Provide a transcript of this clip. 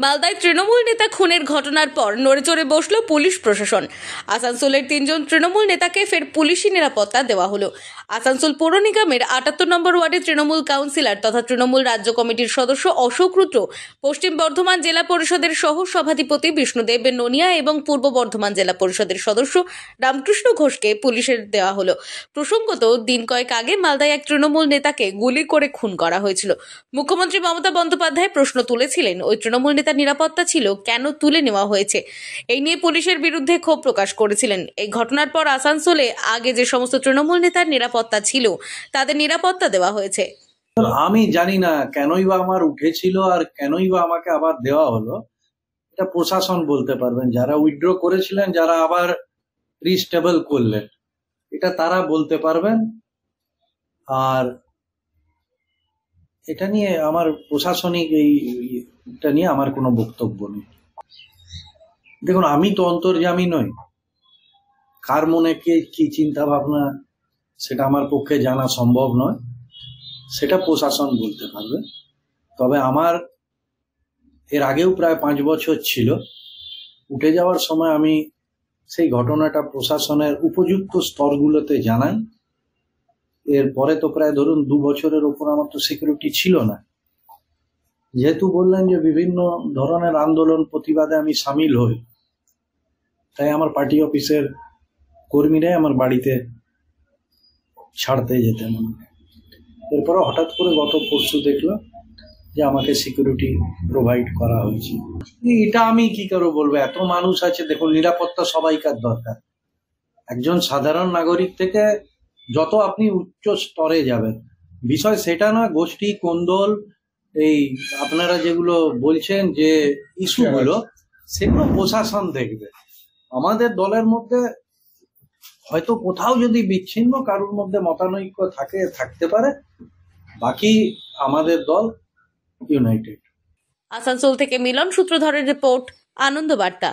মালদায় তৃণমূল নেতা খুনের ঘটনার পর নড়েচড়ে বসল পুলিশ প্রশাসন। আসানসোলের 3জন তৃণমূল নেতাকে ফের পুলিশি নিরাপত্তা দেওয়া হলো। আসানসোল পৌর নিগমের 78 নম্বর ওয়ার্ডের তৃণমূল কাউন্সিলর তথা তৃণমূল রাজ্য কমিটির সদস্য অশোক রুদ্র, পশ্চিম বর্ধমান জেলা পরিষদের সহ সভাধিপতি বিষ্ণুদেব নোনিয়া এবং পূর্ব বর্ধমান জেলা পরিষদের সদস্য রামকৃষ্ণ ঘোষকে পুলিশের দেওয়া হলো। প্রসঙ্গত, দিন কয়েক আগে মালদায় এক তৃণমূল নেতাকে গুলি করে খুন করা হয়েছিল। মুখ্যমন্ত্রী মমতা বন্দ্যোপাধ্যায় প্রশ্ন তুলেছিলেন, ওই তৃণমূল নেতার নিরাপত্তা ছিল কেন তুলে নেওয়া হয়েছে? এই নিয়ে পুলিশের বিরুদ্ধে ক্ষোভ প্রকাশ করেছিলেন। এই ঘটনার পর আসানসোলে আগে যে সমস্ত তৃণমূল নেতার নিরাপত্তা ছিল তাদের নিরাপত্তা দেওয়া হয়েছে। আমি জানি না কেনই বা আমার উঠেছিল আর কেনই বা আমাকে আবার দেওয়া হলো, এটা প্রশাসন বলতে পারবেন। যারা উইথড্র করেছিলেন, যারা আবার রিস্টেবল করলেন, এটা তারা বলতে পারবেন। আর এটা নিয়ে আমার প্রশাসনিক এটা নিয়ে আমার কোনো বক্তব্য নেই। দেখুন, আমি তো অন্তর্যামী নই, কার মনে কি চিন্তা ভাবনা সেটা আমার পক্ষে জানা সম্ভব নয়, সেটা প্রশাসন বলতে পারবে। তবে আমার এর আগেও প্রায় 5 বছর ছিল, উঠে যাওয়ার সময় আমি সেই ঘটনাটা প্রশাসনের উপযুক্ত স্তরগুলোতে জানাই। এরপরে তো প্রায় ধরুন 2 বছরের ওপর আমার তো সিকিউরিটি ছিল না। যেহেতু বললেন যে বিভিন্ন ধরনের আন্দোলন প্রতিবাদে আমি সামিল হই, তাই আমার পার্টি অফিসের কর্মীরাই আমার বাড়িতে ছাড়তে যেতেন। এরপরে হঠাৎ করে গত পরশু দেখলাম যে আমাকে সিকিউরিটি প্রোভাইড করা হয়েছে। এটা আমি কি করে বলবো, এত মানুষ আছে। দেখুন, নিরাপত্তা সবাইকার দরকার। একজন সাধারণ নাগরিক থেকে যত আপনি উচ্চ স্তরে যাবেন, বিষয় সেটা না। গোষ্ঠী কোন্দল, এই আপনারা যেগুলো বলছেন যে ইস্যুগুলো, সেগুলো প্রশাসন দেখবে। আমাদের দলের মধ্যে হয়তো কোথাও যদি বিচ্ছিন্ন কারোর মধ্যে মতানৈক্য থাকতে পারে, বাকি আমাদের দল ইউনাইটেড। আসানসোল থেকে মিলন সূত্রধরের রিপোর্ট, আনন্দ বার্তা।